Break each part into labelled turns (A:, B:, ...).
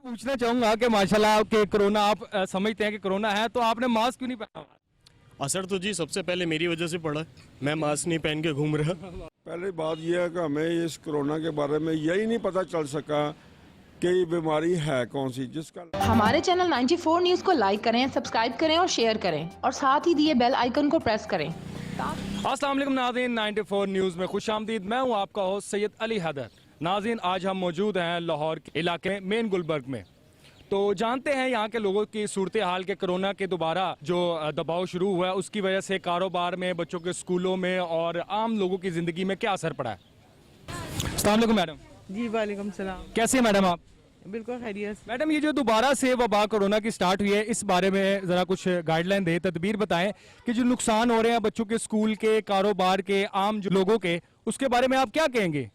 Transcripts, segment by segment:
A: पूछना चाहूंगा कि माशाल्लाह के कोरोना आप समझते हैं कि कोरोना है तो आपने मास्क क्यों नहीं पहना हुआ?
B: असर तो जी सबसे पहले मेरी वजह से पड़ा है। मैं मास्क नहीं पहन के घूम रहा।
C: पहली बात यह है कि हमें इस कोरोना के बारे में यही नहीं पता चल सका कि ये बीमारी है कौन सी जिसका।
D: हमारे चैनल 94 न्यूज को लाइक करें, सब्सक्राइब करें और शेयर करें और साथ ही दिए बेल आइकन को प्रेस करें।
A: अस्सलाम वालेकुम नाज़रीन, 94 न्यूज़ में खुशामदीद। मैं हूं आपका होस्ट सैयद अली हैदर। नाज़रीन, आज हम मौजूद हैं लाहौर के इलाके मेन गुलबर्ग में। तो जानते हैं यहाँ के लोगों की सूरत हाल के कोरोना के दोबारा जो दबाव शुरू हुआ है उसकी वजह से कारोबार में, बच्चों के स्कूलों में और आम लोगों की ज़िंदगी में क्या असर पड़ा है। अस्सलाम वालेकुम मैडम।
E: जी वालेकुम सलाम।
A: कैसे हैं मैडम आप?
E: बिल्कुल खैरियत।
A: मैडम, ये जो दोबारा से वबा कोरोना की स्टार्ट हुई है इस बारे में ज़रा कुछ गाइडलाइन दे, तदबीर बताएं कि जो नुकसान हो रहे हैं बच्चों के स्कूल के, कारोबार के, आम जो लोगों के, उसके बारे में आप क्या कहेंगे?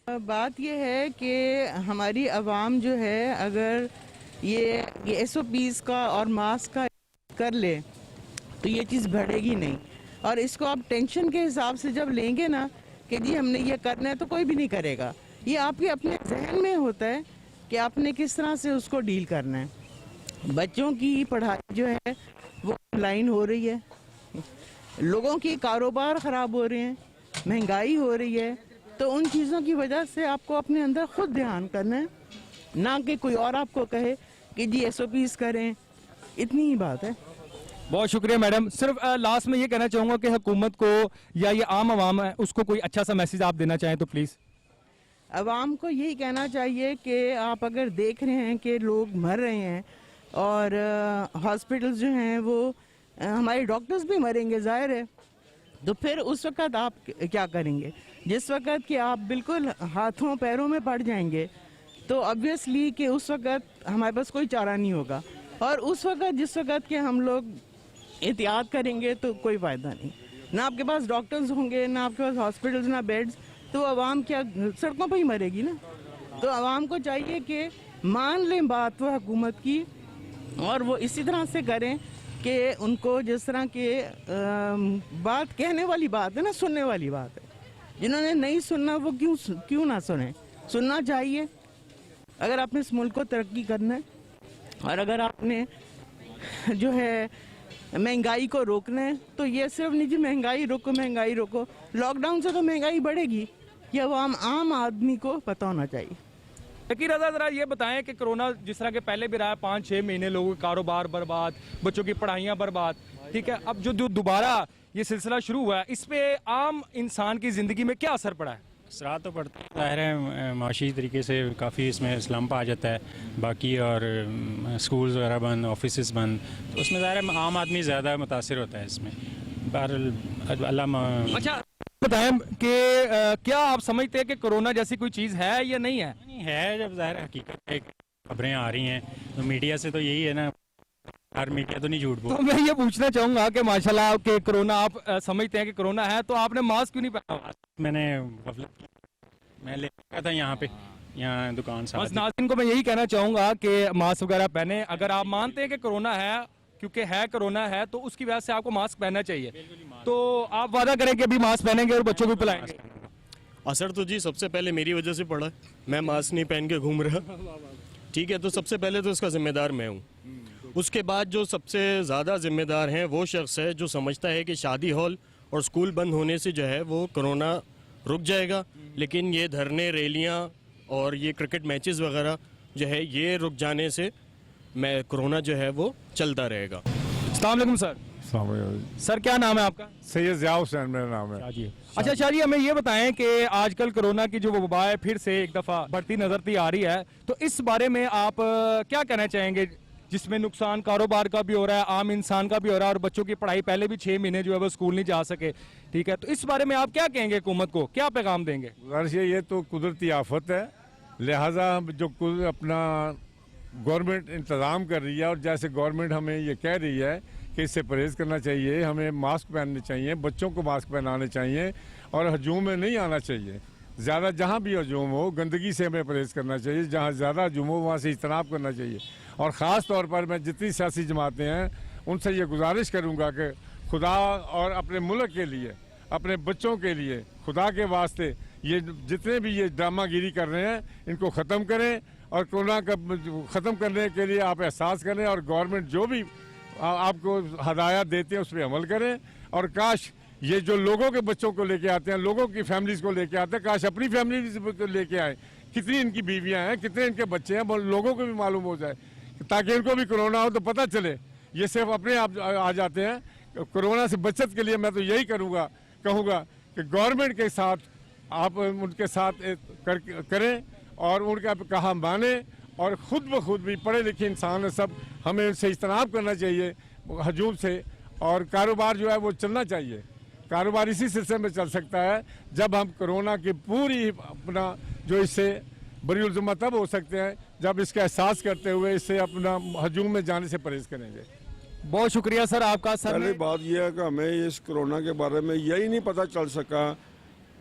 E: बात यह है कि हमारी आवाम जो है अगर ये SOPs का और मास्क का कर ले तो ये चीज़ बढ़ेगी नहीं। और इसको आप टेंशन के हिसाब से जब लेंगे ना कि जी हमने ये करना है तो कोई भी नहीं करेगा। ये आपके अपने जहन में होता है कि आपने किस तरह से उसको डील करना है। बच्चों की पढ़ाई जो है वो ऑनलाइन हो रही है, लोगों की कारोबार ख़राब हो रहे हैं, महंगाई हो रही है। तो उन चीज़ों की वजह से आपको अपने अंदर खुद ध्यान करना है, ना कि कोई और आपको कहे कि जी SOPs करें। इतनी ही बात है।
A: बहुत शुक्रिया मैडम। सिर्फ लास्ट में ये कहना चाहूँगा कि हुकूमत को या ये आम आवाम है उसको कोई अच्छा सा मैसेज आप देना चाहें तो प्लीज़।
E: आवाम को यही कहना चाहिए कि आप अगर देख रहे हैं कि लोग मर रहे हैं और हॉस्पिटल्स जो हैं वो हमारे डॉक्टर्स भी मरेंगे ज़ाहिर है, तो फिर उस वक़्त आप क्या करेंगे? जिस वक़्त कि आप बिल्कुल हाथों पैरों में पड़ जाएंगे तो ऑब्वियसली कि उस वक़्त हमारे पास कोई चारा नहीं होगा। और उस वक़्त जिस वक़्त के हम लोग एहतियात करेंगे तो कोई फ़ायदा नहीं। ना आपके पास डॉक्टर्स होंगे, ना आपके पास हॉस्पिटल्स, ना बेड्स, तो आवाम क्या सड़कों पर ही मरेगी ना। तो आवाम को चाहिए कि मान लें बात वो हुकूमत की और वो इसी तरह से करें कि उनको जिस तरह के बात कहने वाली बात है ना, सुनने वाली बात है। जिन्होंने नहीं सुनना वो क्यों ना सुने, सुनना चाहिए। अगर आपने इस मुल्क को तरक्की करना है और अगर आपने जो है महंगाई को रोकना है तो ये सिर्फ नहीं जी महंगाई रोको। लॉकडाउन से तो महंगाई बढ़ेगी, ये आम आदमी को पता होना चाहिए।
A: तकीर रज़ा, जरा ये बताएं कि कोरोना जिस तरह के पहले भी रहा है, 5-6 महीने लोगों के कारोबार बर्बाद, बच्चों की पढ़ाइयाँ बर्बाद, ठीक है, अब जो दोबारा ये सिलसिला शुरू हुआ है इस पे आम इंसान की ज़िंदगी में क्या असर पड़ा है?
F: असरा तो पड़ता है, ज़ाहिर है माशी तरीके से काफ़ी इसमें स्लम्प आ जाता है बाकी, और स्कूल्स वगैरह बंद, ऑफिसेस बंद, तो उसमें ज़ाहिर है आम आदमी ज़्यादा मुतासिर होता है इसमें। बहरहाल
A: अच्छा बताएं कि क्या आप समझते हैं कि कोरोना जैसी कोई चीज़ है या नहीं है?
F: नहीं है, जब ज़ाहिर हकीकत है, खबरें आ रही हैं तो मीडिया से तो यही है ना, हर मीडिया तो नहीं झूठ बोल।
A: तो मैं ये पूछना चाहूँगा कि माशाल्लाह के कोरोना आप समझते हैं कि कोरोना है तो आपने मास्क क्यों नहीं पहना हुआ?
F: मैं ले गया था यहाँ दुकान से।
A: बस नाज़रीन को मैं यही कहना चाहूँगा कि मास्क वगैरह पहने। अगर आप मानते हैं कि कोरोना है, क्योंकि है कोरोना है तो उसकी वजह से आपको मास्क पहनना चाहिए, तो आप वादा करें कि अभी मास्क पहनेंगे और बच्चों को पिलाएंगे।
B: असर तो जी सबसे पहले मेरी वजह से पड़ा है। मैं मास्क नहीं पहन के घूम रहा। ठीक है, तो सबसे पहले तो इसका जिम्मेदार मैं हूँ। उसके बाद जो सबसे ज़्यादा जिम्मेदार हैं वो शख्स है जो समझता है कि शादी हॉल और स्कूल बंद होने से जो है वो कोरोना रुक जाएगा, लेकिन ये धरने, रैलियाँ और ये क्रिकेट मैचेस वगैरह जो है ये रुक जाने से मैं कोरोना जो है वो चलता रहेगा।
A: अस्सलाम वालेकुम सर। सर क्या नाम है आपका?
C: सैयद ज़िया हुसैन मेरा नाम है।
A: अच्छा शाहजी, हमें ये बताएं कि आजकल कोरोना की जो वबा है फिर से एक दफ़ा बढ़ती नजर आ रही है, तो इस बारे में आप क्या कहना चाहेंगे, जिसमें नुकसान कारोबार का भी हो रहा है, आम इंसान का भी हो रहा है और बच्चों की पढ़ाई पहले भी 6 महीने जो है वो स्कूल नहीं जा सके, ठीक है, तो इस बारे में आप क्या कहेंगे, हुकूमत को क्या पैगाम देंगे?
C: गुजारिश है, ये तो कुदरती आफत है, लिहाजा जो अपना गवर्नमेंट इंतज़ाम कर रही है और जैसे गवर्नमेंट हमें ये कह रही है कि इससे परहेज़ करना चाहिए, हमें मास्क पहनने चाहिए, बच्चों को मास्क पहनाने चाहिए और हजूम में नहीं आना चाहिए। ज़्यादा जहाँ भी हजूम हो, गंदगी से हमें परहेज़ करना चाहिए, जहाँ ज़्यादा हजूम हो वहाँ से इज्तनाब करना चाहिए। और ख़ास तौर पर मैं जितनी सियासी जमातें हैं उनसे ये गुजारिश करूँगा कि खुदा और अपने मुल्क के लिए, अपने बच्चों के लिए, खुदा के वास्ते ये जितने भी ये ड्रामागिरी कर रहे हैं इनको ख़त्म करें और कोरोना का ख़त्म करने के लिए आप एहसास करें और गवर्नमेंट जो भी आपको हदायत देते हैं उस पर अमल करें। और काश ये जो लोगों के बच्चों को लेके आते हैं, लोगों की फैमिलीज़ को लेके आते हैं, काश अपनी फैमिली को लेके आए, कितनी इनकी बीवियां हैं, कितने इनके बच्चे हैं, वो लोगों को भी मालूम हो जाए, ताकि इनको भी कोरोना हो तो पता चले। ये सिर्फ अपने आप आ जाते हैं। कोरोना से बचत के लिए मैं तो यही कहूँगा कि गवर्नमेंट के साथ आप उनके साथ करें और उनका कहा माने, और ख़ुद ब खुद भी पढ़े लिखे इंसान है सब, हमें उनसे इज्तनाब करना चाहिए हजूम से, और कारोबार जो है वो चलना चाहिए। कारोबार इसी सिलसिले में चल सकता है जब हम कोरोना की पूरी अपना जो इससे बरी उल्ज़ुमा तब हो सकते हैं जब इसका एहसास करते हुए इससे अपना हजूम में जाने से परहेज़ करेंगे।
A: बहुत शुक्रिया सर आपका। सर
G: पहली बात यह है कि हमें इस कोरोना के बारे में यही नहीं पता चल सका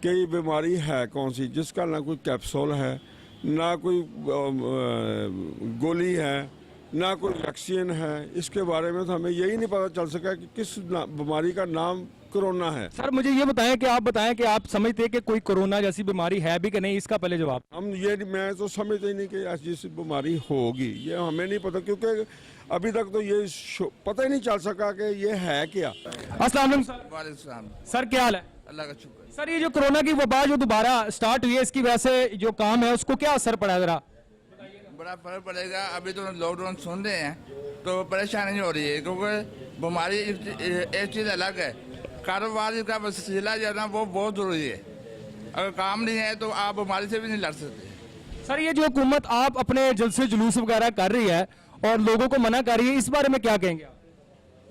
G: कि ये बीमारी है कौन सी, जिसका ना कोई कैप्सूल है, ना कोई गोली है, ना कोई वैक्सीन है। इसके बारे में तो हमें यही नहीं पता चल सका कि किस बीमारी का नाम कोरोना है।
A: सर मुझे ये बताएं कि आप समझते हैं कि कोई कोरोना जैसी बीमारी है भी कि नहीं, इसका पहले जवाब।
G: मैं तो समझता ही नहीं कि ऐसी बीमारी होगी, ये हमें नहीं पता, क्योंकि अभी तक तो ये पता ही नहीं चल सका कि ये है क्या।
A: अस्सलाम वालेकुम सर। सर क्या हाल है?
H: अल्लाह का शुक्र है।
A: सर ये जो कोरोना की वबा जो दोबारा स्टार्ट हुई है, इसकी वजह से जो काम है उसको क्या असर पड़ा है जरा?
H: बड़ा फर्क पड़ेगा। अभी तो लॉकडाउन सुन रहे हैं तो परेशानी नहीं हो रही है, क्योंकि बीमारी एक चीज़ अलग है, कारोबार का वसीला जो है ना वो बहुत ज़रूरी है। अगर काम नहीं है तो आप बीमारी से भी नहीं लड़ सकते।
A: सर ये जो हुकूमत आप अपने जलसे जुलूस वगैरह कर रही है और लोगों को मना कर रही है, इस बारे में क्या कहेंगे आप?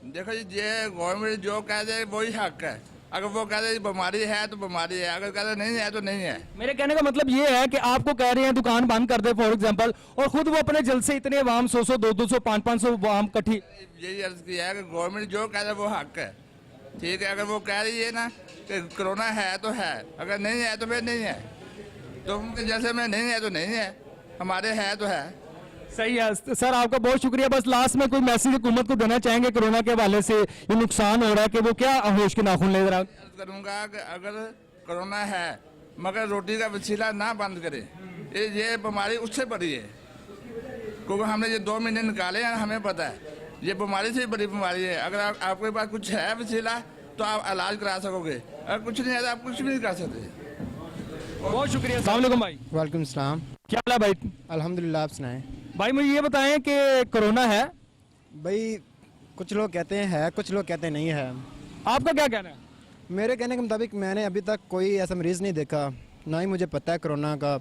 H: देखो जी, ये गवर्नमेंट जो कह दे वही हक है। अगर वो कह दे बीमारी है तो बीमारी है, अगर कह दे नहीं है तो नहीं है। मेरे
A: कहने का मतलब ये है कि आपको कह रहे हैं दुकान बंद कर दे फॉर एग्जांपल, और खुद वो अपने जलसे इतने आवाम 100-100, 200-200, 500-500 आवाम इकट्ठी।
H: यही अर्ज किया है कि गवर्नमेंट जो कह दे वो हक है, ठीक है। अगर वो कह रही है ना कि कोरोना है तो है, अगर नहीं है तो फिर नहीं है। तो उनके जैसे में नहीं है तो नहीं है, हमारे है तो है।
A: सही है सर, आपका बहुत शुक्रिया। बस लास्ट में कोई मैसेज हुकूमत को देना चाहेंगे कोरोना के हवाले से, ये नुकसान हो रहा है कि वो क्या होश के नाखून ले रहा?
H: करूँगा कि अगर कोरोना है मगर रोटी का वसीला ना बंद करे, ये बीमारी उससे बड़ी है, क्योंकि हमने ये 2 महीने निकाले हैं, हमें पता है ये बीमारी से बड़ी बीमारी है। अगर आपके पास कुछ है वसीला तो आप इलाज करा सकोगे, अगर कुछ नहीं है तो आप कुछ भी नहीं कर सकते।
A: बहुत शुक्रिया। अस्सलाम वालेकुम भाई।
I: वालेकुम सलाम।
A: क्या हाल है भाई?
I: अल्हम्दुलिल्लाह, आप सुनाएं।
A: भाई मुझे ये बताएं कि कोरोना है?
I: भाई कुछ लोग कहते हैं है, कुछ लोग कहते हैं नहीं है।
A: आपका क्या कहना है?
I: मेरे कहने के मुताबिक मैंने अभी तक कोई ऐसा मरीज़ नहीं देखा, ना ही मुझे पता है कोरोना का,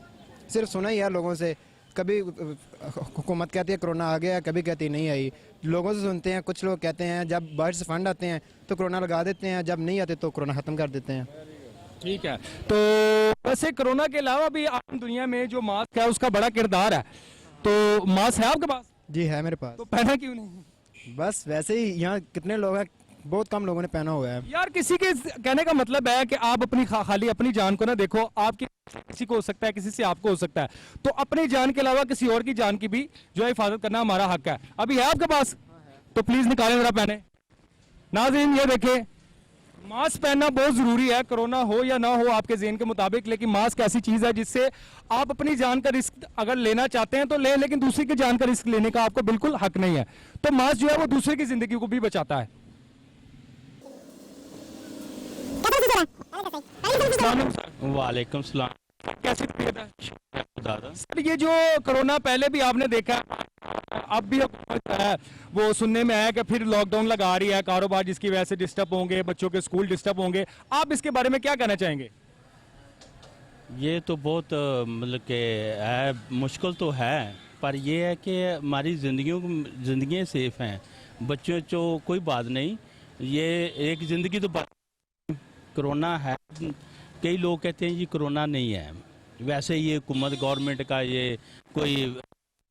I: सिर्फ सुना ही है लोगों से। कभी हुकूमत कहती है कोरोना आ गया, कभी कहती नहीं आई। लोगों से सुनते हैं, कुछ लोग कहते हैं जब बाहर से फंड आते हैं तो कोरोना लगा देते हैं, जब नहीं आते तो कोरोना ख़त्म कर देते हैं।
A: ठीक है, तो वैसे कोरोना के अलावा भी आम दुनिया में जो मास्क है उसका बड़ा किरदार है, तो मास्क है आपके पास?
I: जी है मेरे पास।
A: तो पहना क्यों नहीं?
I: बस वैसे ही, यहाँ कितने लोग हैं, बहुत कम लोगों ने पहना हुआ है।
A: यार किसी के कहने का मतलब है कि आप अपनी खाली अपनी जान को ना देखो, आपकी किसी को हो सकता है, किसी से आपको हो सकता है, तो अपनी जान के अलावा किसी और की जान की भी जो है हिफाजत करना हमारा हक है। अभी है आपके पास? तो प्लीज निकालें जरा, पहने। नाज़रीन ये देखें, मास्क पहनना बहुत जरूरी है, कोरोना हो या ना हो आपके ज़हन के मुताबिक, लेकिन मास्क ऐसी चीज है जिससे आप अपनी जान का रिस्क अगर लेना चाहते हैं तो लें, लेकिन दूसरे की जान का रिस्क लेने का आपको बिल्कुल हक नहीं है। तो मास्क जो है वो दूसरे की जिंदगी को भी बचाता है।
J: वालेकुम सलाम।
A: कैसी तबीयत है?
J: दादा
A: सर ये जो कोरोना पहले भी आपने देखा, अब भी है, वो सुनने में आया कि फिर लॉकडाउन लगा रही है, कारोबार जिसकी वजह से डिस्टर्ब होंगे, बच्चों के स्कूल डिस्टर्ब होंगे, आप इसके बारे में क्या कहना चाहेंगे?
J: ये तो बहुत मतलब कि है, मुश्किल तो है, पर ये है कि हमारी ज़िंदगियाँ सेफ हैं, बच्चों को कोई बात नहीं, ये एक ज़िंदगी तो कोरोना है। कई लोग कहते हैं जी कोरोना नहीं है, वैसे ये हुकूमत गवर्नमेंट का ये कोई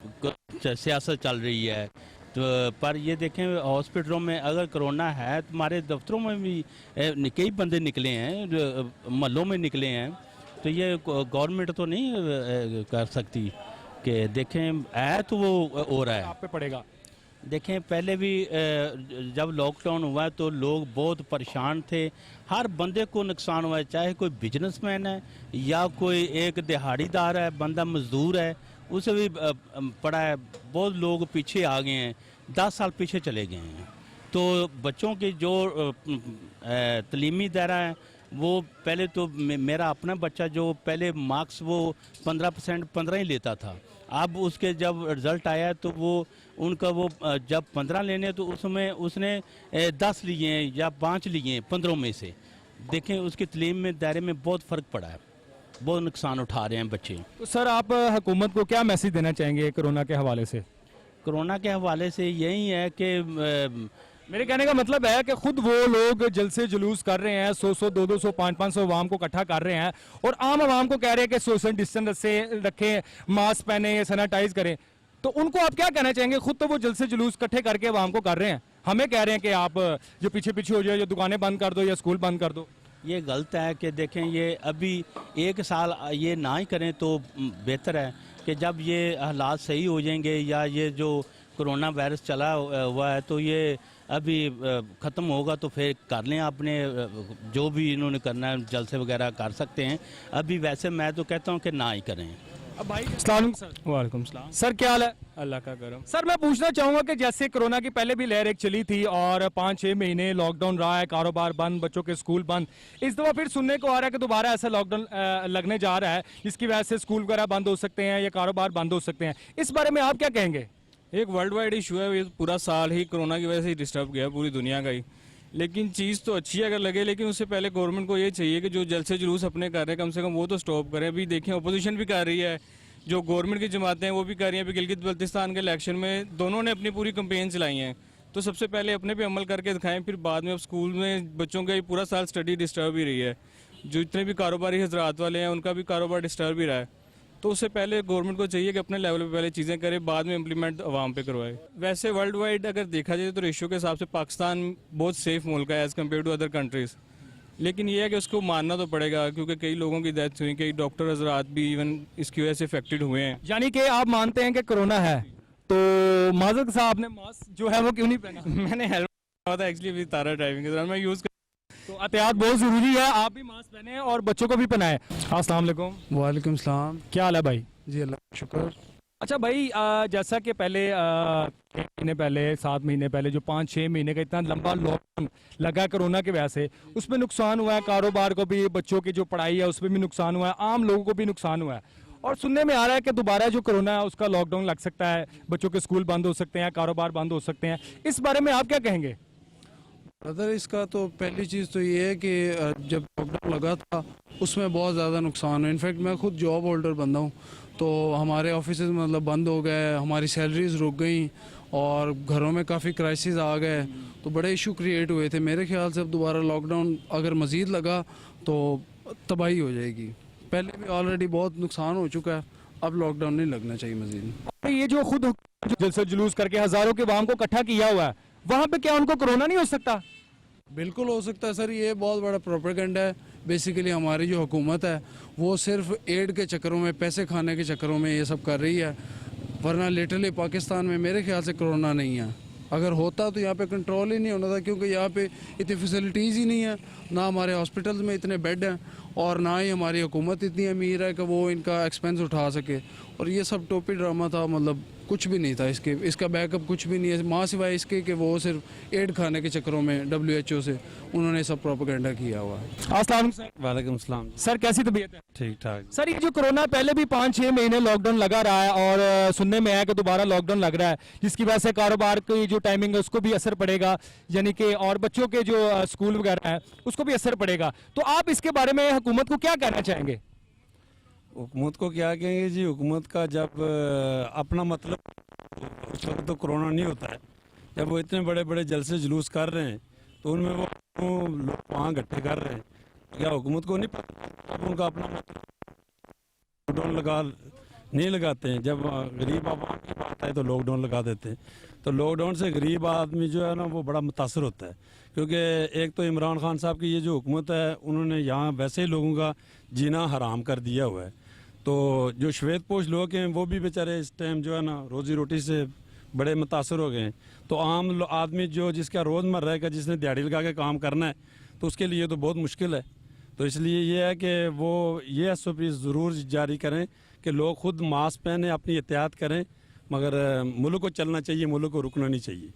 J: सियासत चल रही है, तो पर ये देखें हॉस्पिटलों में अगर कोरोना है तो हमारे दफ्तरों में भी कई बंदे निकले हैं, महलों में निकले हैं, तो ये गवर्नमेंट तो नहीं कर सकती कि देखें है तो वो हो रहा है,
A: आप पे पड़ेगा।
J: देखें पहले भी जब लॉकडाउन हुआ तो लोग बहुत परेशान थे, हर बंदे को नुकसान हुआ है, चाहे कोई बिजनेसमैन है या कोई एक दिहाड़ीदार है, बंदा मजदूर है, उससे भी पड़ा है। बहुत लोग पीछे आ गए हैं, 10 साल पीछे चले गए हैं। तो बच्चों की जो तलीमी दायरा है वो पहले तो मेरा अपना बच्चा जो पहले मार्क्स वो 15% 15 ही लेता था, अब उसके जब रिज़ल्ट आया तो वो उनका वो जब 15 लेने तो उसमें उसने 10 लिए हैं या 5 लिए हैं 15 में से। देखें उसकी तलीम में दायरे में बहुत फ़र्क पड़ा है, बहुत नुकसान उठा रहे हैं बच्चे।
A: तो सर आप हुकूमत को क्या मैसेज देना चाहेंगे कोरोना के हवाले से?
J: कोरोना के हवाले से यही है कि
A: मेरे कहने का मतलब है कि खुद वो लोग जलसे जुलूस कर रहे हैं, 100 200 500 अवाम को इकट्ठा कर रहे हैं और आम आवाम को कह रहे हैं कि सोशल डिस्टेंस से रखें, मास्क पहने, सैनिटाइज करें। तो उनको आप क्या कहना चाहेंगे? खुद तो वो जलसे जुलूस इकट्ठे करके अवाम को कर रहे हैं, हमें कह रहे हैं कि आप जो पीछे पीछे हो जाए, जो दुकानें बंद कर दो या स्कूल बंद कर दो।
J: ये गलत है कि देखें ये अभी 1 साल ये ना ही करें तो बेहतर है कि जब ये हालात सही हो जाएंगे या ये जो कोरोना वायरस चला हुआ है तो ये अभी ख़त्म होगा तो फिर कर लें अपने जो भी इन्होंने करना है, जलसे वगैरह कर सकते हैं। अभी वैसे मैं तो कहता हूँ कि ना ही करें।
A: अब भाई अस्सलाम सर।
K: वालेकुम सलाम।
A: सर क्या हाल है?
K: अल्लाह का करम।
A: सर मैं पूछना चाहूंगा कि जैसे कोरोना की पहले भी लहर एक चली थी और 5-6 महीने लॉकडाउन रहा है, कारोबार बंद, बच्चों के स्कूल बंद, इस दफा फिर सुनने को आ रहा है कि दोबारा ऐसा लॉकडाउन लगने जा रहा है जिसकी वजह से स्कूल वगैरह बंद हो सकते हैं या कारोबार बंद हो सकते हैं। इस बारे में आप क्या कहेंगे?
K: एक वर्ल्ड वाइड इशू है, ये पूरा साल ही कोरोना की वजह से डिस्टर्ब गया पूरी दुनिया का ही। लेकिन चीज़ तो अच्छी है अगर लगे, लेकिन उससे पहले गवर्नमेंट को ये चाहिए कि जो जलसे जुलूस अपने कर रहे हैं कम से कम वो तो स्टॉप करें। अभी देखें अपोजिशन भी कर रही है, जो गवर्नमेंट की जमातें हैं वो भी कर रही हैं। अभी गिलगित बल्तिस्तान के इलेक्शन में दोनों ने अपनी पूरी कंपेन चलाई हैं, तो सबसे पहले अपने पे अमल करके दिखाएं, फिर बाद में अब स्कूल में बच्चों का पूरा साल स्टडी डिस्टर्ब ही रही है। जो इतने भी कारोबारी हजरात वाले हैं उनका भी कारोबार डिस्टर्ब ही रहा है। तो उससे पहले गवर्नमेंट को चाहिए कि अपने लेवल पे पहले चीज़ें करे, बाद में इम्प्लीमेंट आवाम पे करवाए। वैसे वर्ल्ड वाइड अगर देखा जाए तो रेशियो के हिसाब से पाकिस्तान बहुत सेफ मुल्क है as compare to other countries. लेकिन ये है कि उसको मानना तो पड़ेगा क्योंकि कई लोगों की डेथ हुई, कई डॉक्टर हजरात भी इवन इसकी वजह से इफेक्टेड हुए हैं।
A: यानी कि आप मानते हैं कि कोरोना है, तो माजर साहब आपने मास्क जो है वो क्यों नहीं पहना?
K: मैंने हेलमेट लगा था एक्चुअली तारा ड्राइविंग के दौरान मैं यूज़
A: तो एहतियात बहुत जरूरी है, आप भी मास्क पहने और बच्चों को भी पहनाएं। अस्सलाम वालेकुम।
L: वालेकुम सलाम।
A: क्या हाल है भाई?
L: जी अल्लाह का शुक्र।
A: अच्छा भाई, जैसा कि पहले 6 महीने पहले 7 महीने पहले जो 5-6 महीने का इतना लंबा लॉकडाउन लगा कोरोना की वजह से, उसमें नुकसान हुआ है, कारोबार को भी, बच्चों की जो पढ़ाई है उसमें भी नुकसान हुआ है, आम लोगों को भी नुकसान हुआ है। और सुनने में आ रहा है कि दोबारा जो कोरोना है उसका लॉकडाउन लग सकता है, बच्चों के स्कूल बंद हो सकते हैं, कारोबार बंद हो सकते हैं। इस बारे में आप क्या कहेंगे?
L: ब्रदर इसका तो पहली चीज़ तो ये है कि जब लॉकडाउन लगा था उसमें बहुत ज़्यादा नुकसान है। इनफैक्ट मैं खुद जॉब होल्डर बंदा हूँ, तो हमारे ऑफिस मतलब बंद हो गए, हमारी सैलरीज रुक गई और घरों में काफ़ी क्राइसिस आ गए, तो बड़े इशू क्रिएट हुए थे। मेरे ख्याल से अब दोबारा लॉकडाउन अगर मज़ीद लगा तो तबाही हो जाएगी। पहले भी ऑलरेडी बहुत नुकसान हो चुका है, अब लॉकडाउन नहीं लगना चाहिए मज़ीद।
A: ये जो खुद जलसे जुलूस करके हजारों के अवाम को इकट्ठा किया हुआ है, वहाँ पे क्या उनको कोरोना नहीं हो सकता?
L: बिल्कुल हो सकता है सर, ये बहुत बड़ा प्रोपेगेंडा है। बेसिकली हमारी जो हुकूमत है वो सिर्फ एड के चक्करों में, पैसे खाने के चक्करों में ये सब कर रही है, वरना लिटरली पाकिस्तान में मेरे ख्याल से कोरोना नहीं है। अगर होता तो यहाँ पे कंट्रोल ही नहीं होना था, क्योंकि यहाँ पे इतनी फैसिलिटीज़ ही नहीं है, ना हमारे हॉस्पिटल्स में इतने बेड हैं और ना ही हमारी हुकूमत इतनी अमीर है कि वो इनका एक्सपेंस उठा सके। और ये सब टोपी ड्रामा था, मतलब कुछ भी नहीं था इसका बैकअप कुछ भी नहीं है, माँ सिवाय इसके कि वो सिर्फ एड खाने के चक्करों में WHO से उन्होंने सब प्रोपेगेंडा किया हुआ है।
A: अस्सलाम सर।
M: वालेकुम सलाम।
A: सर कैसी तबीयत है?
M: ठीक ठाक।
A: सर ये जो कोरोना पहले भी 5-6 महीने लॉकडाउन लगा रहा है और सुनने में आया कि दोबारा लॉकडाउन लग रहा है, जिसकी वजह से कारोबार की जो टाइमिंग है उसको भी असर पड़ेगा, यानी कि और बच्चों के जो स्कूल वगैरह है उसको भी असर पड़ेगा। तो आप इसके बारे में हुकूमत को क्या कहना चाहेंगे?
M: हुकूमत को क्या कहेंगे जी, हुकूमत का जब अपना मतलब उस वक्त तो कोरोना नहीं होता है, जब वो इतने बड़े बड़े जलसे जुलूस कर रहे हैं तो उनमें वो लोग वहाँ इकट्ठे कर रहे हैं, क्या हुकूमत को नहीं पता? अब उनका अपना मतलब लॉकडाउन नहीं लगाते हैं। जब गरीब आवाम की बात आए तो लॉकडाउन लगा देते हैं, तो लॉकडाउन से गरीब आदमी जो है ना वो बड़ा मुतासर होता है, क्योंकि एक तो इमरान खान साहब की ये जो हुकूमत है उन्होंने यहाँ वैसे ही लोगों का जीना हराम कर दिया हुआ है। तो जो श्वेत पोष लोग हैं वो भी बेचारे इस टाइम जो है ना रोज़ी रोटी से बड़े मुतासर हो गए हैं। तो आम आदमी जो जिसका रोज़मर्रा का जिसने दिहाड़ी लगा के काम करना है तो उसके लिए तो बहुत मुश्किल है। तो इसलिए ये है कि वो ये SOP ज़रूर जारी करें कि लोग खुद मास्क पहने, अपनी एहतियात करें, मगर मुल्क को चलना चाहिए, मुल्क को रुकना नहीं चाहिए।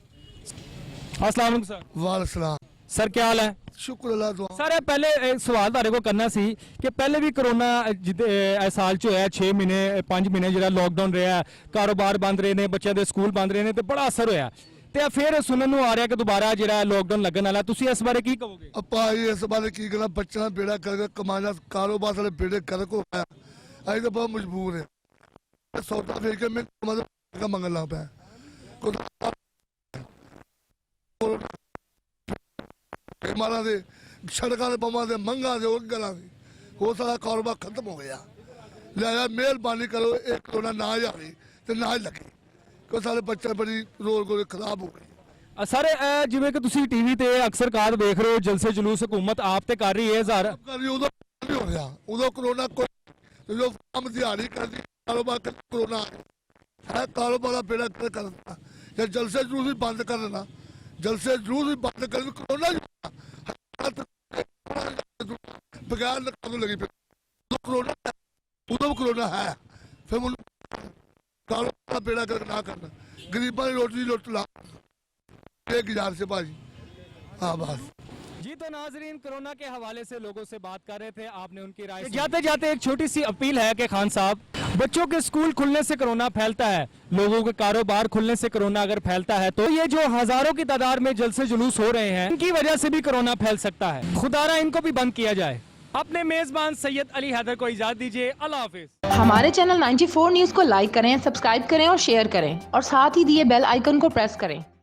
A: अस्सलाम वालेकुम सर।
N: वालेकुम
A: सर क्या हाल है?
N: शुक्र अल्लाह दुआ।
A: सर ਇਹ ਪਹਿਲੇ ਇੱਕ ਸਵਾਲ ਤੁਹਾਡੇ ਕੋਲ ਕਰਨਾ ਸੀ ਕਿ ਪਹਿਲੇ ਵੀ ਕਰੋਨਾ ਇਹ ਸਾਲ ਚ ਹੋਇਆ 6 ਮਹੀਨੇ 5 ਮਹੀਨੇ ਜਿਹੜਾ ਲੋਕਡਾਊਨ ਰਿਹਾ, ਕਾਰੋਬਾਰ ਬੰਦ ਰਹੇ ਨੇ, ਬੱਚਿਆਂ ਦੇ ਸਕੂਲ ਬੰਦ ਰਹੇ ਨੇ ਤੇ ਬੜਾ ਅਸਰ ਹੋਇਆ ਤੇ ਫਿਰ ਸੁਣਨ ਨੂੰ ਆ ਰਿਹਾ ਕਿ ਦੁਬਾਰਾ ਜਿਹੜਾ ਲੋਕਡਾਊਨ ਲੱਗਣ ਵਾਲਾ, ਤੁਸੀਂ ਇਸ ਬਾਰੇ ਕੀ ਕਹੋਗੇ?
N: ਆਪਾਂ ਇਸ ਬਾਰੇ ਕੀ ਕਹਣਾ, ਬੱਚਿਆਂ ਦਾ ਬੇੜਾ ਕਰਕੇ ਕਮਾਣਾ, ਕਾਰੋਬਾਰ ਵਾਲੇ ਬੇੜੇ ਕਰਕ ਹੋ ਗਿਆ। ਅਸੀਂ ਤਾਂ ਬਹੁਤ ਮਜਬੂਰ ਹੈ। ਸੌਦਾ ਵੇਚ ਕੇ ਮੈਂ ਮਦਦ ਮੰਗਣ ਲੱਗ ਪਿਆ। ਮਾਰਾਂ ਦੇ ਸੜਕਾਂ ਦੇ ਬੰਮਾਂ ਦੇ ਮੰਗਾਂ ਦੇ ਉਹ ਗੱਲਾਂ ਦੇ ਉਹ ਸਾਰਾ ਕਾਰੋਬਾਰ ਖਤਮ ਹੋ ਗਿਆ। ਲਿਆ ਮਿਹਰਬਾਨੀ ਕਰੋ, ਇਹ ਕਰੋਨਾ ਨਾ ਜਾਵੇ ਤੇ ਨਾ ਹੀ ਲੱਗੇ, ਕਿਉਂਕਿ ਸਾਰੇ ਬੱਚੇ ਬੜੀ ਰੋਜ਼ ਖਰਾਬ ਹੋ ਗਏ।
A: ਸਰ ਜਿਵੇਂ ਕਿ ਤੁਸੀਂ ਟੀਵੀ ਤੇ ਅਕਸਰ ਕਾਰ ਦੇਖ ਰਹੇ ਹੋ, ਜਲਸੇ ਜਲੂਸ ਹੁਕੂਮਤ ਆਪ ਤੇ ਕਰ ਰਹੀ ਹੈ ਹਜ਼ਾਰ
N: ਉਦੋਂ ਨਹੀਂ ਹੋ ਰਿਹਾ, ਉਦੋਂ ਕਰੋਨਾ ਕੋਈ ਜੋ ਕੰਮ ਦਿਹਾੜੀ ਕਰਦੀ ਕਾਰੋਬਾਰ ਕਰੋਨਾ ਹੈ, ਕਾਰੋਬਾਰ ਦਾ ਬੇੜਾ ਕਰਦਾ। ਜੇ ਜਲਸੇ ਜਲੂਸ ਵੀ ਬੰਦ ਕਰ ਦੇਣਾ, ਜਲਸੇ ਜਲੂਸ ਵੀ ਬੰਦ ਕਰ ਦੇ, ਕਰੋਨਾ ਬਗੈਰ ਨਕਾਮ ਲੱਗੀ ਪਈ। ਕਰੋਨਾ ਉਦੋਂ ਕਰੋਨਾ ਹੈ, ਫਿਰ ਮੈਨੂੰ ਕਾਰੋਬਾਰ ਦਾ ਬੇੜਾ ਨਾ ਕਰਨਾ, ਗਰੀਬਾਂ ਦੀ ਰੋਟੀ ਲੁੱਟ ਲਾ, ਇਹ गुजारिश है भाजी। हाँ बस
A: जी। तो नाजरीन कोरोना के हवाले से लोगों से बात कर रहे थे, आपने उनकी राय जाते जाते एक छोटी सी अपील है कि खान साहब, बच्चों के स्कूल खुलने से कोरोना फैलता है, लोगों के कारोबार खुलने से कोरोना अगर फैलता है तो ये जो हजारों की तादाद में जलसे जुलूस हो रहे हैं, इनकी वजह से भी कोरोना फैल सकता है। खुदारा इनको भी बंद किया जाए। अपने मेजबान सैयद अली हैदर को इजाजत दीजिए। अल्लाह हाफिज।
D: हमारे चैनल 94 न्यूज़ को लाइक करें, सब्सक्राइब करें और शेयर करें और साथ ही दिए बेल आइकन को प्रेस करें।